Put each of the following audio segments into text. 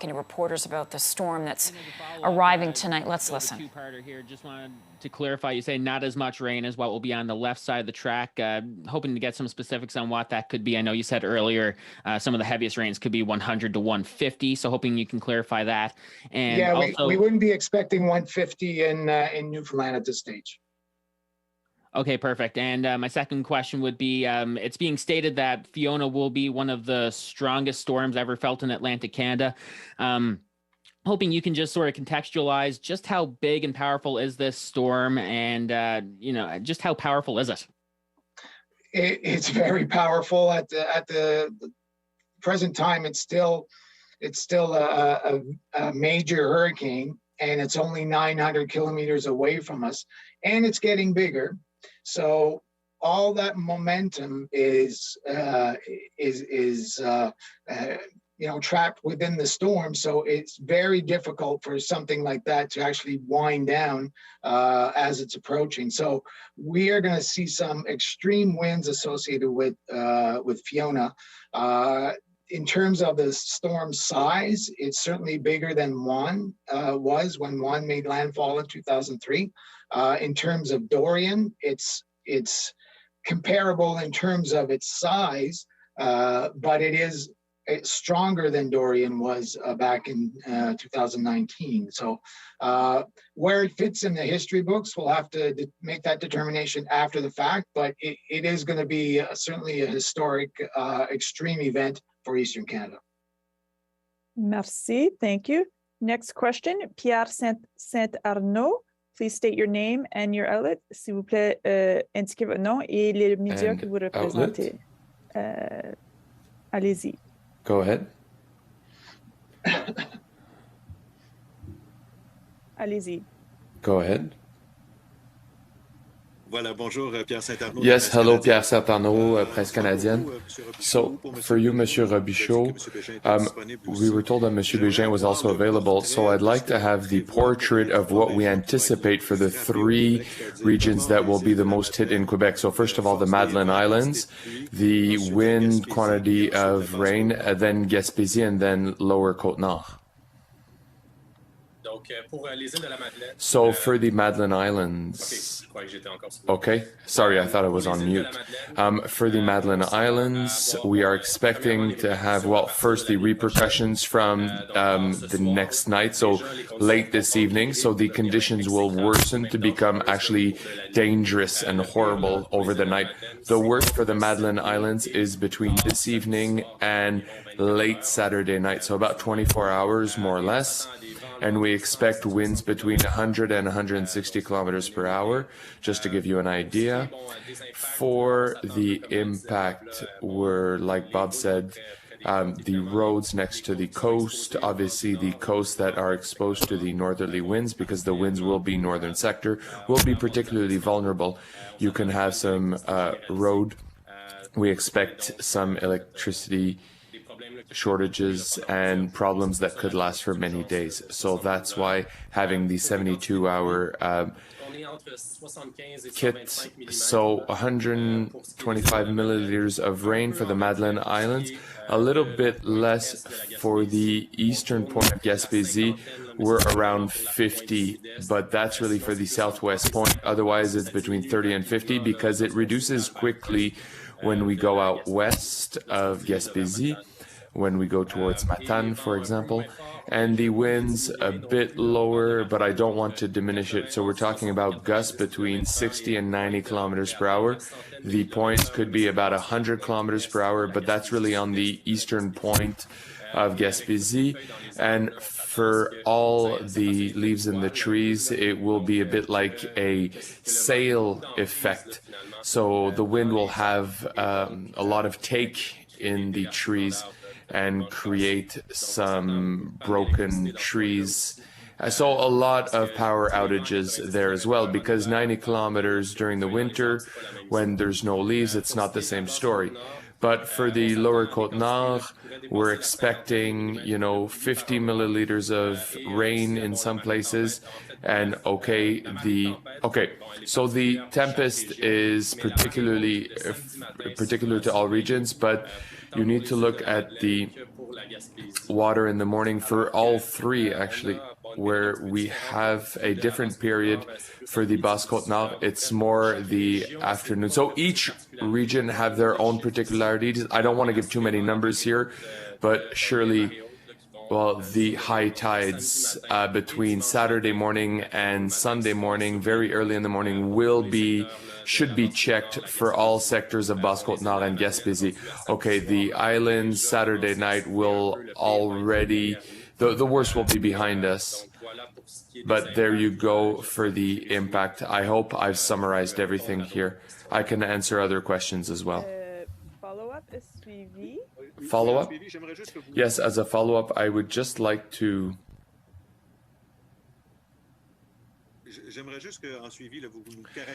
talking to reporters about the storm that's arriving tonight. Let's listen. Two-parter here. Just wanted to clarify, you say not as much rain as what will be on the left side of the track. Hoping to get some specifics on what that could be. I know you said earlier some of the heaviest rains could be 100 to 150, so hoping you can clarify that. And yeah, also, we wouldn't be expecting 150 in Newfoundland at this stage. Okay, perfect. And my second question would be, it's being stated that Fiona will be one of the strongest storms ever felt in Atlantic Canada. Hoping you can just sort of contextualize just how big and powerful is this storm, and just how powerful is it? It's very powerful. At the present time, it's still a major hurricane, and it's only 900 kilometers away from us, and it's getting bigger. So all that momentum is trapped within the storm. So it's very difficult for something like that to actually wind down as it's approaching. So we are going to see some extreme winds associated with Fiona. In terms of the storm size, it's certainly bigger than Juan was when Juan made landfall in 2003. In terms of Dorian, it's comparable in terms of its size, but it's stronger than Dorian was back in 2019. So where it fits in the history books, we'll have to make that determination after the fact, but it is going to be certainly a historic extreme event for Eastern Canada. Merci, thank you. Next question, Pierre Saint-Arnaud. Please state your name and your outlet. S'il vous plaît, indiquez votre nom et les médias que vous représentez. Allez-y. Go ahead. Allez-y. Go ahead. Voilà, bonjour, Pierre Saint-Arnaud. Yes, hello, Pierre Saint-Arnaud, Presse Canadienne. So, for you, Monsieur Robichaud, we were told that Monsieur Bégin was also available, so I'd like to have the portrait of what we anticipate for the three regions that will be the most hit in Quebec. So, first of all, the Madeleine Islands, the wind quantity of rain, then Gaspésie, and then Lower Côte-Nord. So for the Madeleine Islands, okay, sorry, I thought I was on mute. For the Madeleine Islands, we are expecting to have, well, first the repercussions from the next night, so late this evening, so the conditions will worsen to become actually dangerous and horrible over the night. The worst for the Madeleine Islands is between this evening and late Saturday night, so about 24 hours more or less. And we expect winds between 100 and 160 kilometers per hour, just to give you an idea. For the impact, we're, like Bob said, the roads next to the coast, obviously the coasts that are exposed to the northerly winds, because the winds will be northern sector, will be particularly vulnerable. You can have some road. We expect some electricity shortages and problems that could last for many days. So that's why having the 72-hour kit, so 125 milliliters of rain for the Madeleine Islands, a little bit less for the eastern point of Gaspésie. We're around 50, but that's really for the southwest point. Otherwise, it's between 30 and 50 because it reduces quickly when we go out west of Gaspésie, when we go towards Matane, for example, and the winds a bit lower, but I don't want to diminish it. So we're talking about gusts between 60 and 90 kilometers per hour. The points could be about 100 kilometers per hour, but that's really on the eastern point of Gaspésie. And for all the leaves in the trees, it will be a bit like a sail effect. So the wind will have a lot of take in the trees and create some broken trees. So a lot of power outages there as well, because 90 kilometers during the winter, when there's no leaves, it's not the same story. But for the Lower Côte-Nord, we're expecting, 50 milliliters of rain in some places. And so the tempest is particular to all regions, but you need to look at the water in the morning for all three, actually, where we have a different period. For the Basse-Côte-Nord, it's more the afternoon. So each region have their own particularities. I don't want to give too many numbers here, but surely, well, the high tides between Saturday morning and Sunday morning, very early in the morning, should be checked for all sectors of Basse-Côte-Nord and Gaspésie. Okay, the islands Saturday night will already, the worst will be behind us. But there you go for the impact. I hope I've summarized everything here. I can answer other questions as well. Follow-up is suivi. Follow-up? Yes, as a follow-up, I would just like to...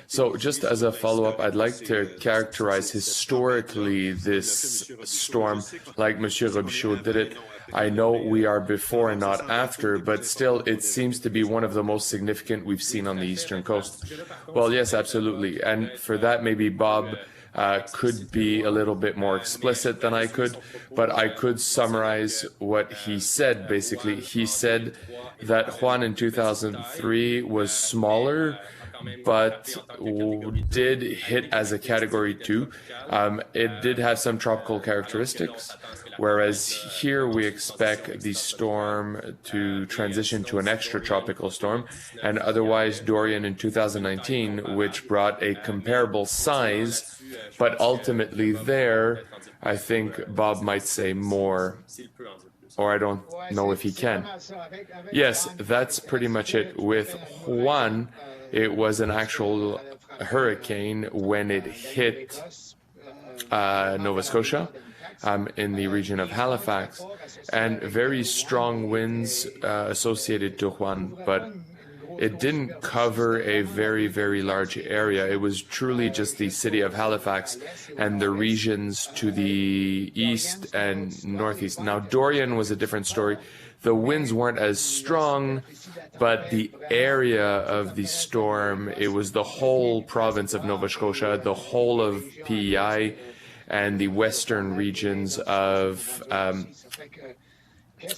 So just as a follow-up, I'd like to characterize historically this storm like Monsieur Robichaud did it. I know we are before and not after, but still it seems to be one of the most significant we've seen on the eastern coast. Well, yes, absolutely. And for that, maybe Bob could be a little bit more explicit than I could, but I could summarize what he said, basically. He said that Juan in 2003 was smaller, but did hit as a Category 2. It did have some tropical characteristics, whereas here we expect the storm to transition to an extratropical storm, and otherwise Dorian in 2019, which brought a comparable size, but ultimately there, I think Bob might say more, or I don't know if he can. Yes, that's pretty much it. With Juan, it was an actual hurricane when it hit Nova Scotia in the region of Halifax, and very strong winds associated to Juan, but it didn't cover a very, very large area. It was truly just the city of Halifax and the regions to the east and northeast. Now, Dorian was a different story. The winds weren't as strong, but the area of the storm, it was the whole province of Nova Scotia, the whole of PEI, and the western regions of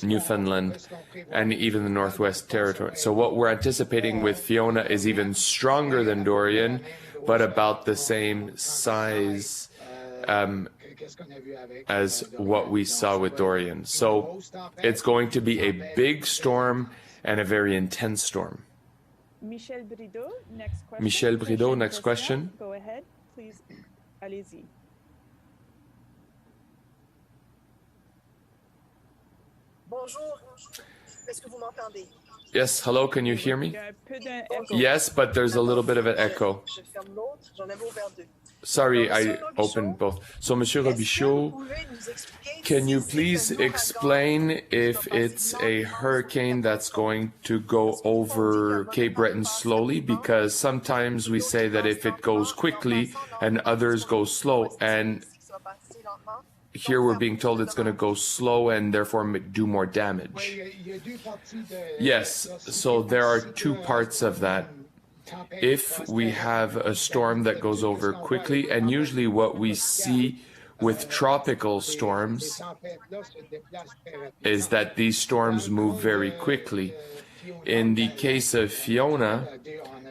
Newfoundland, and even the Northwest Territory. So what we're anticipating with Fiona is even stronger than Dorian, but about the same size as what we saw with Dorian. So it's going to be a big storm and a very intense storm. Michel Brideau, next question. Michel Brideau, next question. Go ahead, please. Allez-y. Bonjour, est-ce que vous m'entendez? Yes, hello, can you hear me? Yes, but there's a little bit of an echo. Sorry, I opened both. So, Monsieur Robichaud, can you please explain if it's a hurricane that's going to go over Cape Breton slowly? Because sometimes we say that if it goes quickly and others go slow, and here we're being told it's going to go slow and therefore do more damage. Yes, so there are two parts of that. If we have a storm that goes over quickly, and usually what we see with tropical storms is that these storms move very quickly. In the case of Fiona,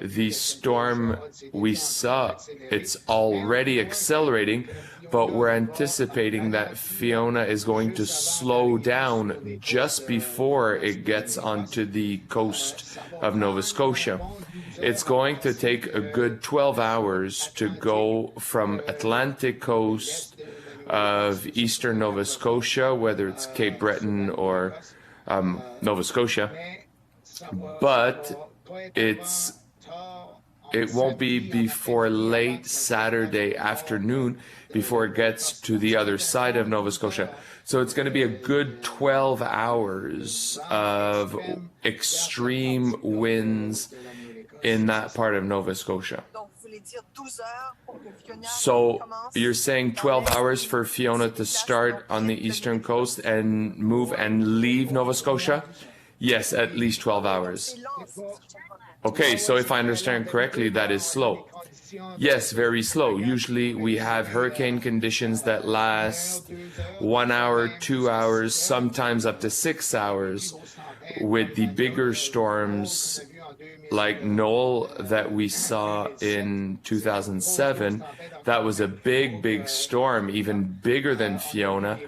the storm we saw, it's already accelerating, but we're anticipating that Fiona is going to slow down just before it gets onto the coast of Nova Scotia. It's going to take a good 12 hours to go from Atlantic coast of eastern Nova Scotia, whether it's Cape Breton or Nova Scotia, but it won't be before late Saturday afternoon before it gets to the other side of Nova Scotia. So it's going to be a good 12 hours of extreme winds in that part of Nova Scotia. So you're saying 12 hours for Fiona to start on the eastern coast and move and leave Nova Scotia? Yes, at least 12 hours. Okay, so if I understand correctly, that is slow. Yes, very slow. Usually we have hurricane conditions that last 1 hour, 2 hours, sometimes up to 6 hours. With the bigger storms like Noel that we saw in 2007, that was a big storm, even bigger than Fiona.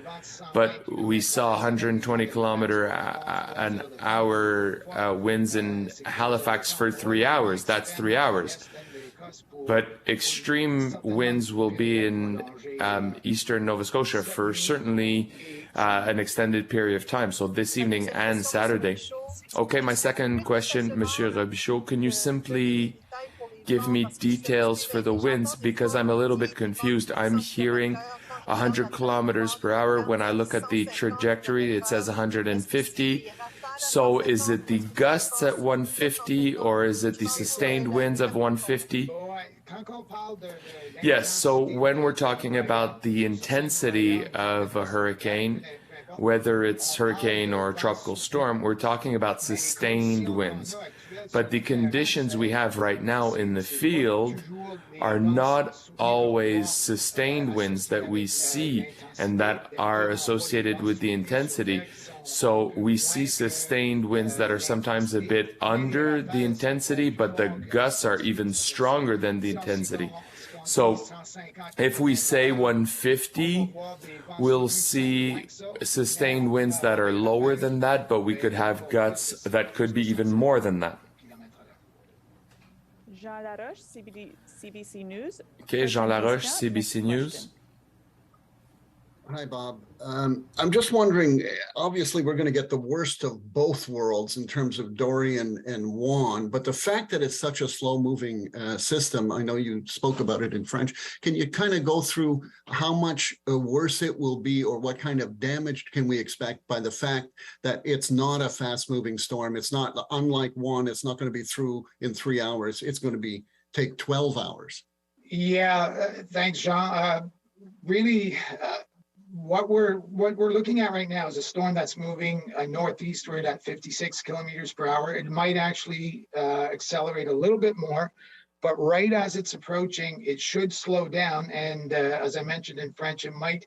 But we saw 120 kilometer an hour winds in Halifax for 3 hours. That's 3 hours. But extreme winds will be in eastern Nova Scotia for certainly an extended period of time, so this evening and Saturday. Okay, my second question, Monsieur Robichaud, can you simply give me details for the winds, because I'm a little bit confused. I'm hearing 100 kilometers per hour. When I look at the trajectory, it says 150. So is it the gusts at 150 or is it the sustained winds of 150? Yes, so when we're talking about the intensity of a hurricane, whether it's hurricane or tropical storm, we're talking about sustained winds. But the conditions we have right now in the field are not always sustained winds that we see and that are associated with the intensity. So we see sustained winds that are sometimes a bit under the intensity, but the gusts are even stronger than the intensity. So if we say 150, we'll see sustained winds that are lower than that, but we could have gusts that could be even more than that. Jean Laroche, CBC News. Okay, Jean Laroche, CBC News. Hi, Bob. I'm just wondering, obviously, we're going to get the worst of both worlds in terms of Dorian and Juan, but the fact that it's such a slow-moving system, I know you spoke about it in French, can you kind of go through how much worse it will be or what kind of damage can we expect by the fact that it's not a fast-moving storm? It's not, unlike Juan, it's not going to be through in 3 hours. It's going to take 12 hours. Yeah, thanks, Jean. Really, what we're looking at right now is a storm that's moving northeastward at 56 kilometers per hour. It might actually accelerate a little bit more, but right as it's approaching, it should slow down. And as I mentioned in French, it might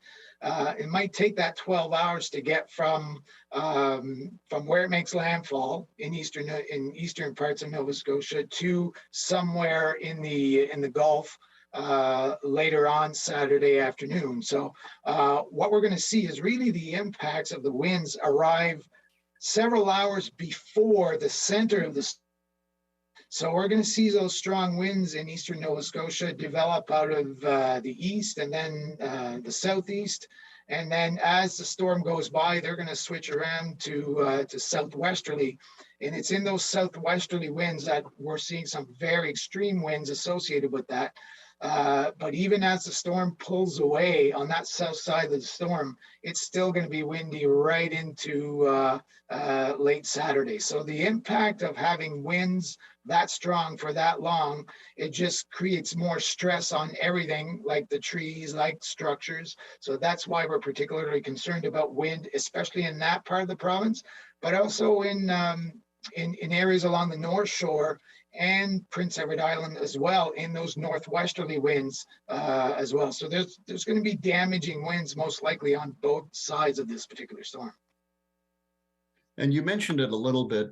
take that 12 hours to get from where it makes landfall in eastern parts of Nova Scotia to somewhere in the Gulf later on Saturday afternoon. So what we're going to see is really the impacts of the winds arrive several hours before the center of the. So we're going to see those strong winds in eastern Nova Scotia develop out of the east and then the southeast. And then as the storm goes by, they're going to switch around to southwesterly. And it's in those southwesterly winds that we're seeing some very extreme winds associated with that. But even as the storm pulls away on that south side of the storm, it's still going to be windy right into late Saturday. So the impact of having winds that strong for that long, it just creates more stress on everything, like the trees, like structures. So that's why we're particularly concerned about wind, especially in that part of the province, but also in areas along the North Shore and Prince Edward Island as well, in those northwesterly winds as well. So there's going to be damaging winds most likely on both sides of this particular storm. And you mentioned it a little bit.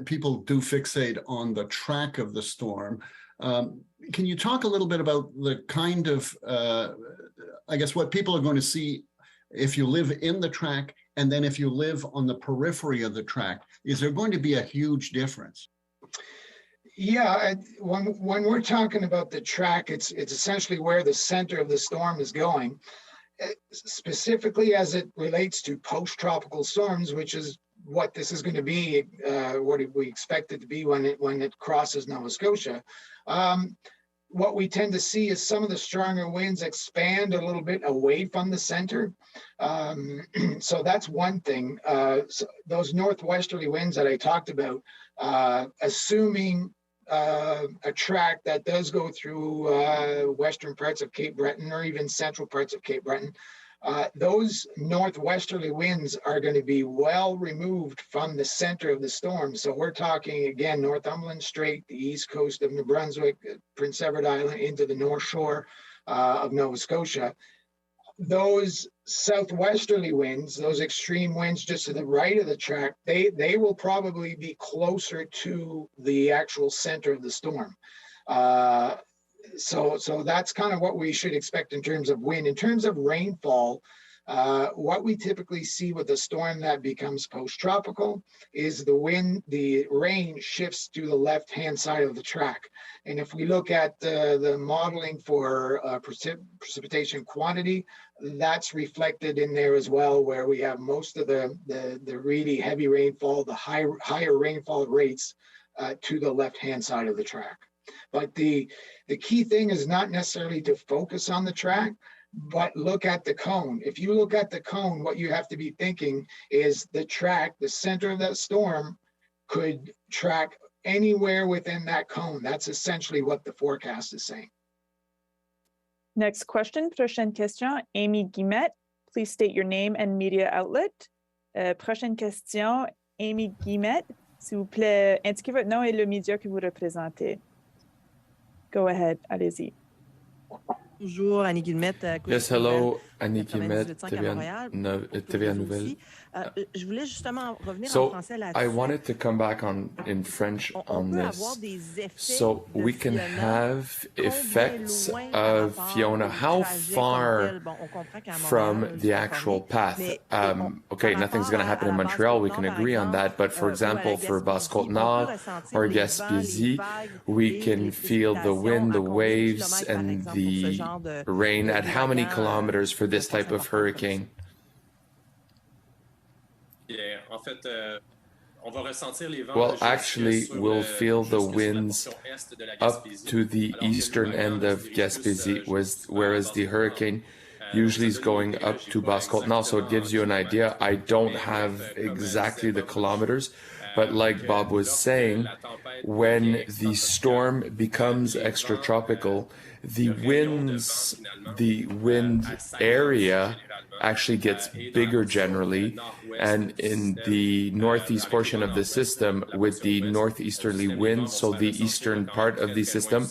People do fixate on the track of the storm. Can you talk a little bit about the kind of, I guess, what people are going to see if you live in the track and then if you live on the periphery of the track? Is there going to be a huge difference? Yeah, when we're talking about the track, it's essentially where the center of the storm is going, specifically as it relates to post-tropical storms, which is what this is going to be, what we expect it to be when it crosses Nova Scotia. What we tend to see is some of the stronger winds expand a little bit away from the center. So that's one thing. So those northwesterly winds that I talked about, assuming a track that does go through western parts of Cape Breton or even central parts of Cape Breton, those northwesterly winds are going to be well removed from the center of the storm. So we're talking again, Northumberland Strait, the east coast of New Brunswick, Prince Edward Island into the North Shore of Nova Scotia. Those southwesterly winds, those extreme winds just to the right of the track, they will probably be closer to the actual center of the storm. So that's kind of what we should expect in terms of wind. In terms of rainfall, what we typically see with a storm that becomes post-tropical is the rain shifts to the left-hand side of the track. And if we look at the modeling for precipitation quantity, that's reflected in there as well, where we have most of the really heavy rainfall, the higher rainfall rates to the left-hand side of the track. But the key thing is not necessarily to focus on the track, but look at the cone. If you look at the cone, what you have to be thinking is the track, the center of that storm could track anywhere within that cone. That's essentially what the forecast is saying. Next question, prochaine question, Amy Guillemette. Please state your name and media outlet. Prochaine question, Amy Guillemette. S'il vous plaît, indiquez votre nom et le média que vous représentez. Go ahead, allez-y. Bonjour, Annie Guillemette. Yes, hello, Annie Guillemette, 98.5 TVA Nouvelle. Je voulais justement revenir en So français là-dessus. I wanted to come back in French on this. So we can have effects of Fiona. How far from the actual path? Okay, nothing's going to happen in Montreal. We can agree on that. But for example, for Basse-Côte-Nord or Gaspésie, we can feel the wind, the waves, and the rain at how many kilometers for this type of hurricane? Well, actually, we'll feel the winds up to the eastern end of Gaspésie, whereas the hurricane usually is going up to Basse-Côte-Nord, so it gives you an idea. I don't have exactly the kilometers, but like Bob was saying, when the storm becomes extratropical, the wind area actually gets bigger generally, and in the northeast portion of the system with the northeasterly winds, so the eastern part of the system,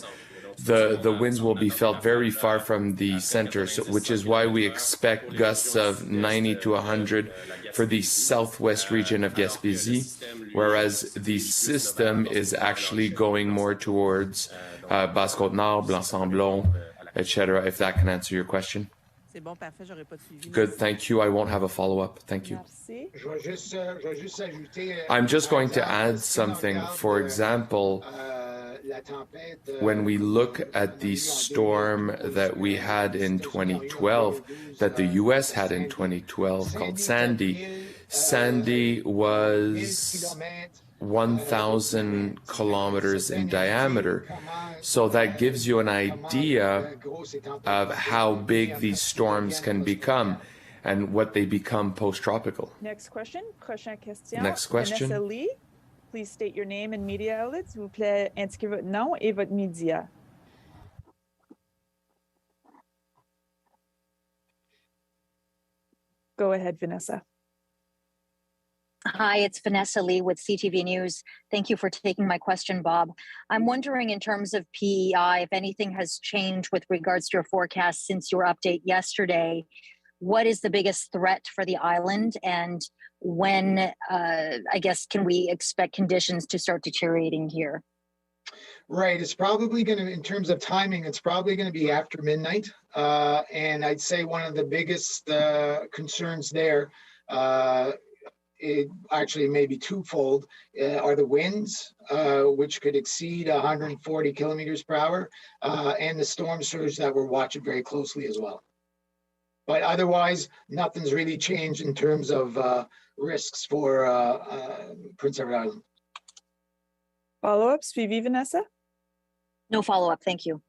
the winds will be felt very far from the center, which is why we expect gusts of 90 to 100 for the southwest region of Gaspésie, whereas the system is actually going more towards Basse-Côte-Nord, Blanc-Sablon, etc., if that can answer your question. Good, thank you. I won't have a follow-up. Thank you. I'm just going to add something. For example, when we look at the storm that we had in 2012, that the US had in 2012 called Sandy, Sandy was 1,000 kilometers in diameter. So that gives you an idea of how big these storms can become and what they become post-tropical. Next question. Prochaine question. Next question. Vanessa Lee, please state your name and media outlet. S'il vous plaît, indiquez votre nom et votre média. Go ahead, Vanessa. Hi, it's Vanessa Lee with CTV News. Thank you for taking my question, Bob. I'm wondering in terms of PEI, if anything has changed with regards to your forecast since your update yesterday. What is the biggest threat for the island, and when, I guess, can we expect conditions to start deteriorating here? Right, it's probably going to, in terms of timing, it's probably going to be after midnight. And I'd say one of the biggest concerns there, it actually may be twofold, are the winds, which could exceed 140 kilometers per hour, and the storm surge that we're watching very closely as well. But otherwise, nothing's really changed in terms of risks for Prince Edward Island. Follow-up, suivi, Vanessa? No follow-up, thank you.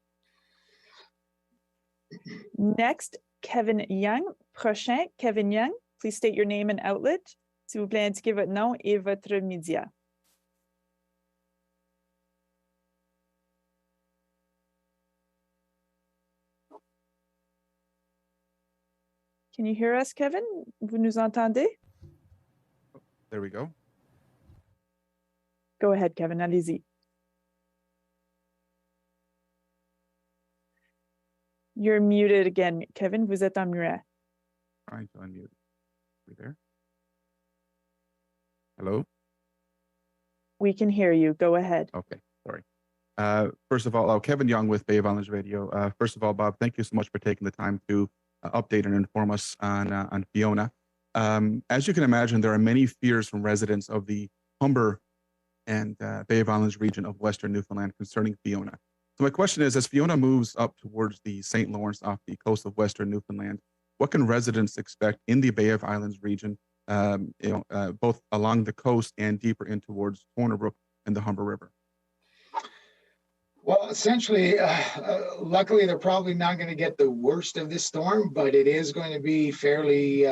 Next, Kevin Young. Prochain, Kevin Young. Please state your name and outlet. S'il vous plaît, indiquez votre nom et votre média. Can you hear us, Kevin? Vous nous entendez? There we go. Go ahead, Kevin. Allez-y. You're muted again, Kevin. Vous êtes en muet. Trying to unmute. We there? Hello? We can hear you. Go ahead. Okay, sorry. First of all, Kevin Young with Bay of Islands Radio. First of all, Bob, thank you so much for taking the time to update and inform us on Fiona. As you can imagine, there are many fears from residents of the Humber and Bay of Islands region of Western Newfoundland concerning Fiona. So my question is, as Fiona moves up towards the St. Lawrence off the coast of Western Newfoundland, what can residents expect in the Bay of Islands region, both along the coast and deeper in towards Corner Brook and the Humber River? Well, essentially, luckily, they're probably not going to get the worst of this storm, but it is going to be fairly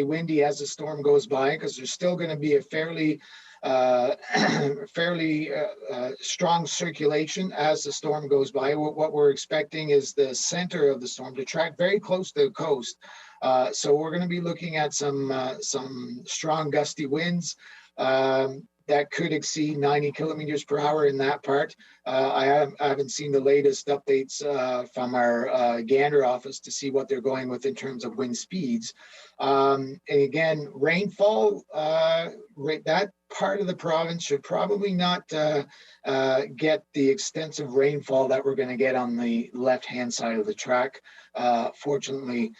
windy as the storm goes by, because there's still going to be a fairly strong circulation as the storm goes by. What we're expecting is the center of the storm to track very close to the coast. So we're going to be looking at some strong gusty winds that could exceed 90 kilometers per hour in that part. I haven't seen the latest updates from our Gander office to see what they're going with in terms of wind speeds. And again, rainfall, that part of the province should probably not get the extensive rainfall that we're going to get on the left-hand side of the track, fortunately.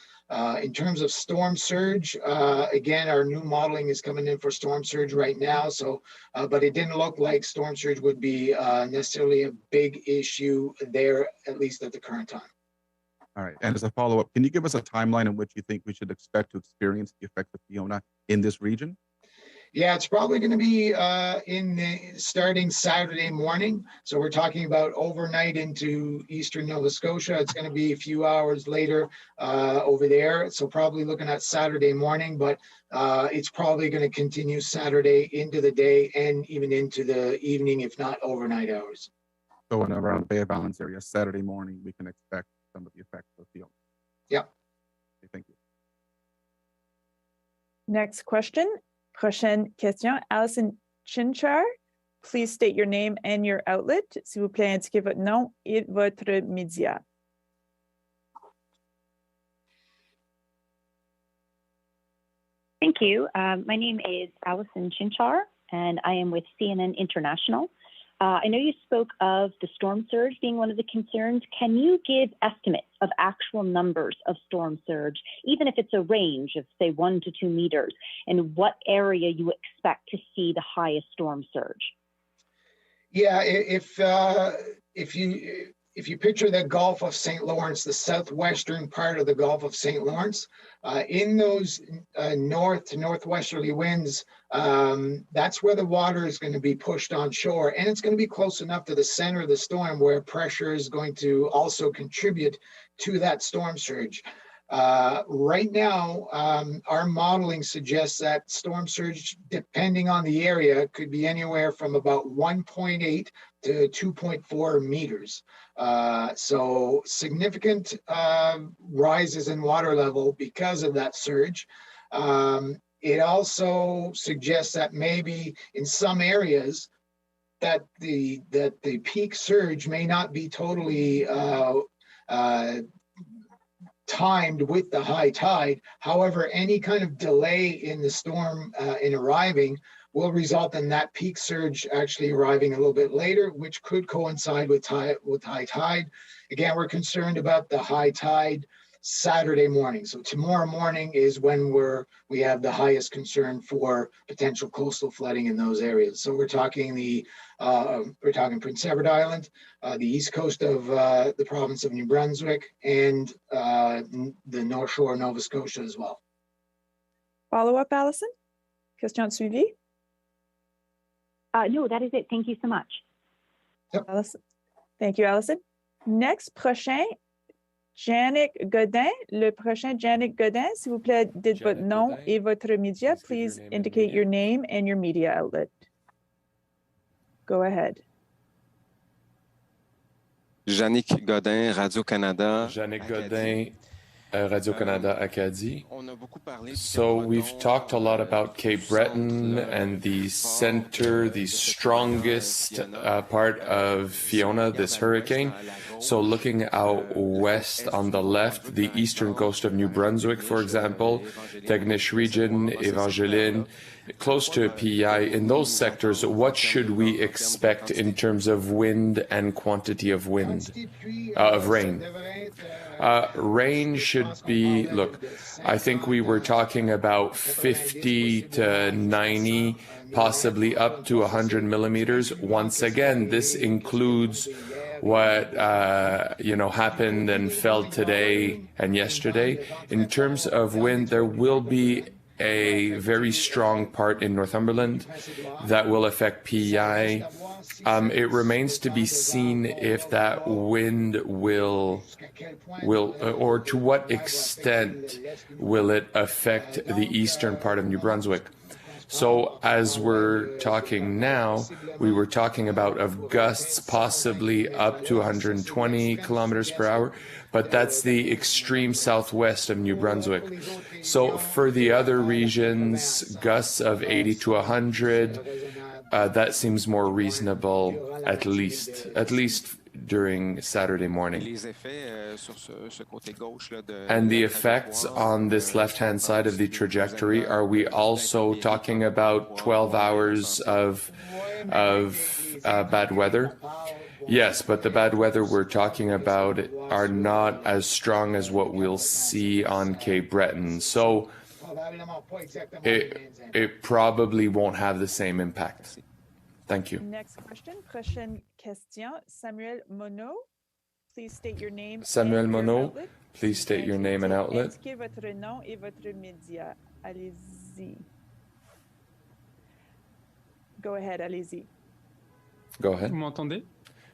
In terms of storm surge, again, our new modeling is coming in for storm surge right now. So, but it didn't look like storm surge would be necessarily a big issue there, at least at the current time. All right. And as a follow-up, can you give us a timeline in which you think we should expect to experience the effects of Fiona in this region? Yeah, it's probably going to be starting Saturday morning. So we're talking about overnight into eastern Nova Scotia. It's going to be a few hours later over there. So probably looking at Saturday morning, but it's probably going to continue Saturday into the day and even into the evening, if not overnight hours. So in around Bay of Islands area, Saturday morning, we can expect some of the effects of Fiona. Yeah. Okay, thank you. Next question. Prochaine question. Alison Chinchar, please state your name and your outlet. S'il vous plaît, indiquez votre nom et votre média. Thank you. My name is Alison Chinchar, and I am with CNN International. I know you spoke of the storm surge being one of the concerns. Can you give estimates of actual numbers of storm surge, even if it's a range of, say, 1 to 2 meters, and what area you expect to see the highest storm surge? Yeah, if you picture the Gulf of St. Lawrence, the southwestern part of the Gulf of St. Lawrence, in those north to northwesterly winds, that's where the water is going to be pushed on shore. And it's going to be close enough to the center of the storm where pressure is going to also contribute to that storm surge. Right now, our modeling suggests that storm surge, depending on the area, could be anywhere from about 1.8 to 2.4 meters. So significant rises in water level because of that surge. It also suggests that maybe in some areas that the peak surge may not be totally timed with the high tide. However, any kind of delay in the storm in arriving will result in that peak surge actually arriving a little bit later, which could coincide with high tide. Again, we're concerned about the high tide Saturday morning. So tomorrow morning is when we have the highest concern for potential coastal flooding in those areas. So we're talking Prince Edward Island, the east coast of the province of New Brunswick, and the North Shore of Nova Scotia as well. Follow up, Alison? Question suivie? No, that is it. Thank you so much. Yep. Alison. Thank you, Alison. Next, prochain, Janik Godin. Le prochain, Janik Godin, s'il vous plaît, dites Janik votre nom Godin. et votre média. Please indicate your name and your media outlet. Go ahead. Janik Godin, Radio-Canada. Janik Godin, Radio-Canada Acadie. So we've talked a lot about Cape Breton and the center, the strongest part of Fiona, this hurricane. So looking out west on the left, the eastern coast of New Brunswick, for example, Tegnish region, Evangeline, close to PEI, in those sectors, what should we expect in terms of wind and quantity of wind, of rain? Rain should be, look, I think we were talking about 50 to 90, possibly up to 100 millimeters. Once again, this includes what happened and fell today and yesterday. In terms of wind, there will be a very strong part in Northumberland that will affect PEI. It remains to be seen if that wind will, or to what extent will it affect the eastern part of New Brunswick. So as we're talking now, we were talking about of gusts possibly up to 120 kilometers per hour, but that's the extreme southwest of New Brunswick. So for the other regions, gusts of 80 to 100, that seems more reasonable, at least during Saturday morning. And the effects on this left-hand side of the trajectory, are we also talking about 12 hours of bad weather? Yes, but the bad weather we're talking about are not as strong as what we'll see on Cape Breton. So it probably won't have the same impact. Thank you. Next question. Prochaine question. Samuel Monod. Please state your name. Samuel and your Monod, outlet. please state your name and outlet. Indiquez votre nom et votre média. Allez-y. Go ahead, allez-y. Go ahead. Vous m'entendez?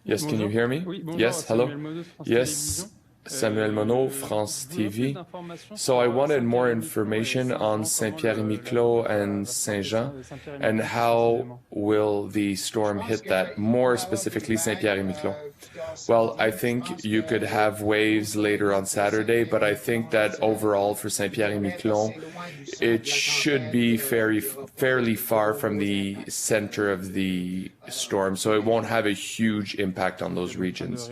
Yes, Bonjour. can you hear me? Oui, bonjour, yes, hello. Samuel Monod, France Yes, Télévisions. Samuel Monod, France TV. So I wanted more information on Saint-Pierre-et-Miquelon and Saint-Jean, and how will the storm hit that, more specifically Saint-Pierre-et-Miquelon? Well, I think you could have waves later on Saturday, but I think that overall for Saint-Pierre-et-Miquelon, it should be fairly far from the center of the storm, so it won't have a huge impact on those regions.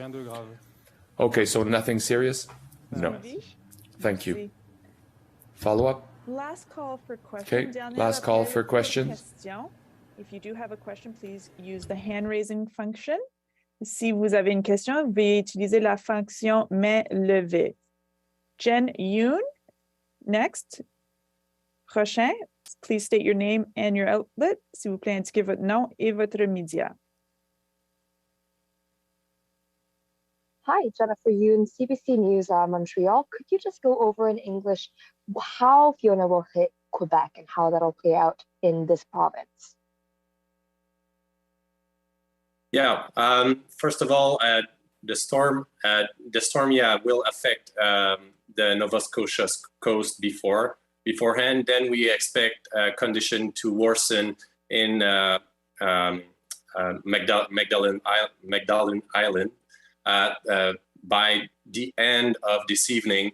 Okay, so nothing serious? No. Thank you. Follow up? Last call for questions. Okay, last call for questions. If you do have a question, please use the hand raising function. Si vous avez une question, veuillez utiliser la fonction main levée. Jen Yoon, next. Prochain, please state your name and your outlet. S'il vous plaît, indiquez votre nom et votre média. Hi, Jennifer Yoon, CBC News Montreal. Could you just go over in English how Fiona will hit Quebec and how that'll play out in this province? Yeah, first of all, the storm, will affect the Nova Scotia coast beforehand. Then we expect condition to worsen in Magdalen Island. By the end of this evening,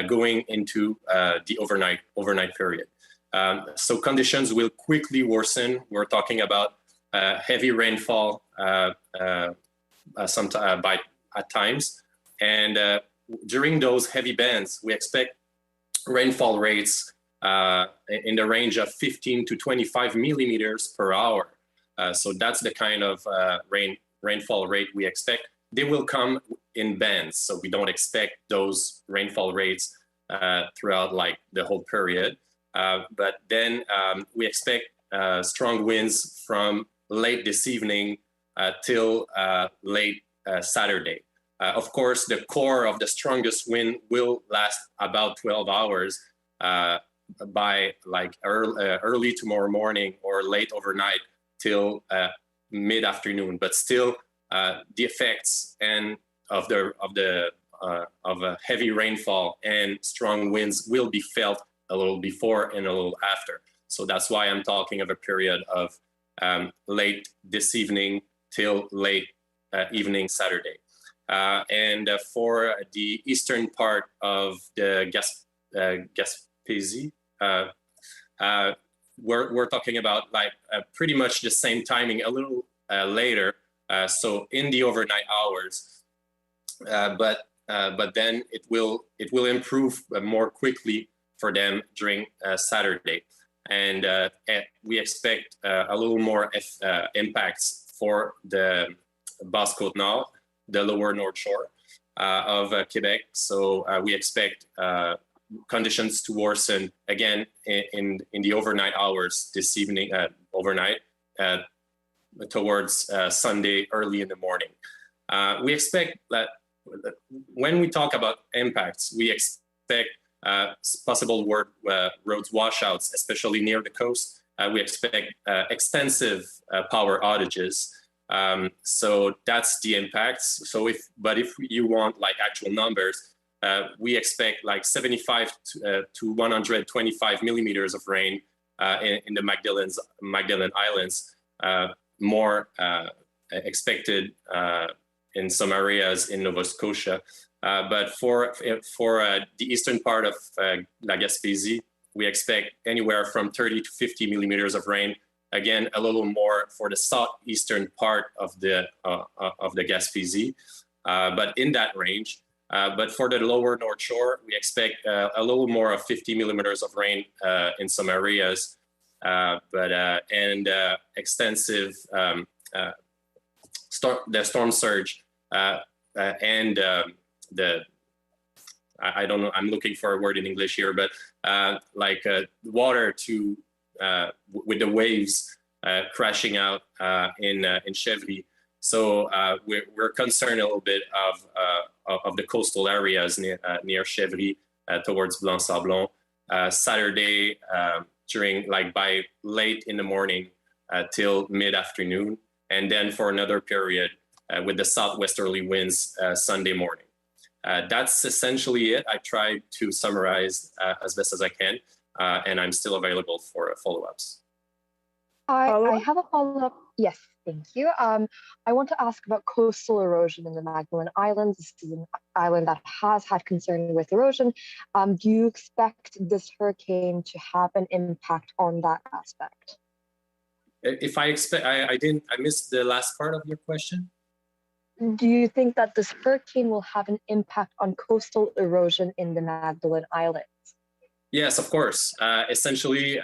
going into the overnight period. So conditions will quickly worsen. We're talking about heavy rainfall at times. And during those heavy bands, we expect rainfall rates in the range of 15 to 25 millimeters per hour. So that's the kind of rainfall rate we expect. They will come in bands, so we don't expect those rainfall rates throughout like the whole period. But then we expect strong winds from late this evening till late Saturday. Of course, the core of the strongest wind will last about 12 hours by like early tomorrow morning or late overnight till mid-afternoon. But still, the effects and of heavy rainfall and strong winds will be felt a little before and a little after. So that's why I'm talking of a period of late this evening till late evening Saturday. And for the eastern part of the Gaspésie, we're talking about like pretty much the same timing, a little later, so in the overnight hours. But then it will improve more quickly for them during Saturday, and we expect a little more impacts for the Basse-Côte-Nord, the lower North Shore of Quebec. So we expect conditions to worsen again in the overnight hours this evening, overnight towards Sunday early in the morning. We expect that when we talk about impacts, we expect possible roads washouts, especially near the coast. We expect extensive power outages. So that's the impacts. So if you want like actual numbers, we expect like 75 to 125 millimeters of rain in the Magdalen Islands, more expected in some areas in Nova Scotia. But for the eastern part of La Gaspésie, we expect anywhere from 30 to 50 millimeters of rain. Again, a little more for the southeastern part of the Gaspésie, but in that range. But for the lower North Shore, we expect a little more of 50 millimeters of rain in some areas, and extensive the storm surge and I don't know, I'm looking for a word in English here, but like water to with the waves crashing out in Chevry. So we're concerned a little bit of the coastal areas near Chevry towards Blanc-Sablon. Saturday during like by late in the morning till mid-afternoon, and then for another period with the southwesterly winds Sunday morning. That's essentially it. I tried to summarize as best as I can, and I'm still available for follow-ups. I have a follow-up. Yes, thank you. I want to ask about coastal erosion in the Magdalen Islands. This is an island that has had concern with erosion. Do you expect this hurricane to have an impact on that aspect? If I missed the last part of your question. Do you think that this hurricane will have an impact on coastal erosion in the Magdalen Islands? Yes, of course. Essentially,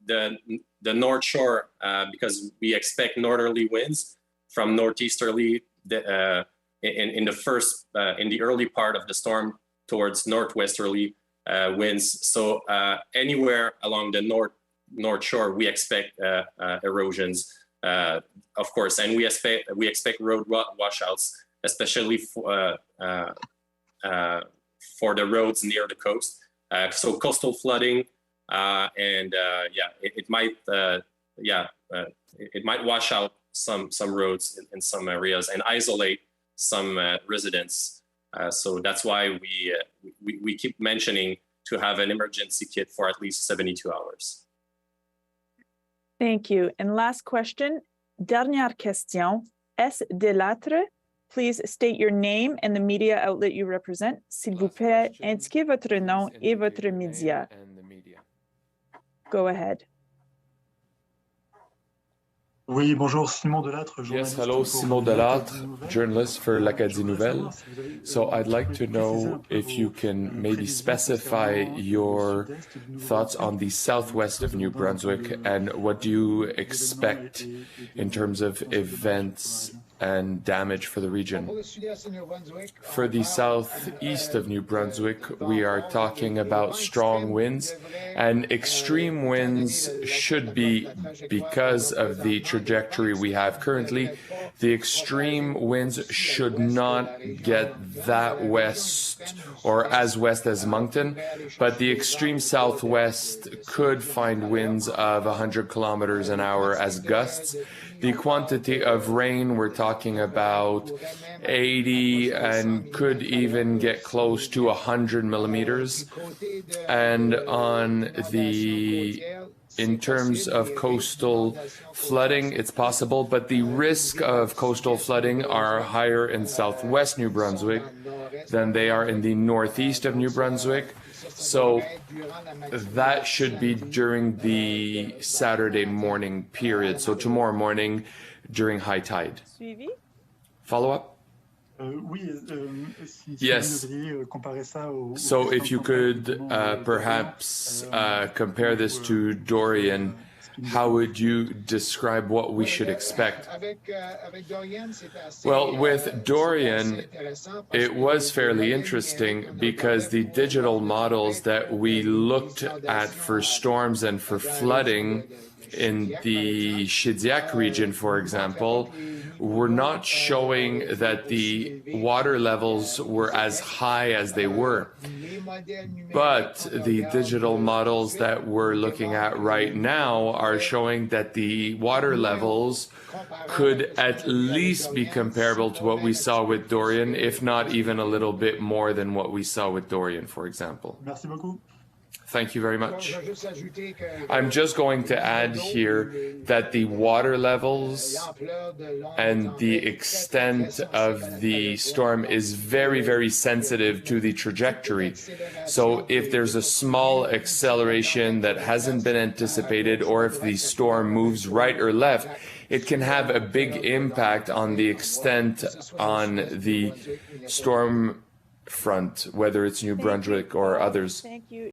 the North Shore, because we expect northerly winds from northeasterly in the early part of the storm towards northwesterly winds. So anywhere along the North Shore, we expect erosions, of course, and we expect road washouts, especially for the roads near the coast. So coastal flooding, and it might wash out some roads in some areas and isolate some residents. So that's why we keep mentioning to have an emergency kit for at least 72 hours. Thank you. And last question, dernière question. S. Delattre, please state your name and the media outlet you represent. S'il vous plaît, indiquez votre nom et votre média. Go ahead. Oui, bonjour, Simon Delattre. Yes, hello, Simon Delattre, journalist for l'Acadie Nouvelle. So I'd like to know if you can maybe specify your thoughts on the southwest of New Brunswick and what do you expect in terms of events and damage for the region. For the southeast of New Brunswick, we are talking about strong winds, and extreme winds should be, because of the trajectory we have currently, the extreme winds should not get that west or as west as Moncton, but the extreme southwest could find winds of 100 kilometers an hour as gusts. The quantity of rain, we're talking about 80 and could even get close to 100 millimeters. And on the In terms of coastal flooding, it's possible, but the risk of coastal flooding are higher in southwest New Brunswick than they are in the northeast of New Brunswick. So that should be during the Saturday morning period. So tomorrow morning during high tide. Follow up? Yes. So if you could perhaps compare this to Dorian, how would you describe what we should expect? Well, with Dorian, it was fairly interesting because the digital models that we looked at for storms and for flooding in the Shediac region, for example, were not showing that the water levels were as high as they were. But the digital models that we're looking at right now are showing that the water levels could at least be comparable to what we saw with Dorian, if not even a little bit more than what we saw with Dorian, for example. Thank you very much. I'm just going to add here that the water levels and the extent of the storm is very, very sensitive to the trajectory. So if there's a small acceleration that hasn't been anticipated, or if the storm moves right or left, it can have a big impact on the extent on the storm front, whether it's New Brunswick or others. Thank you.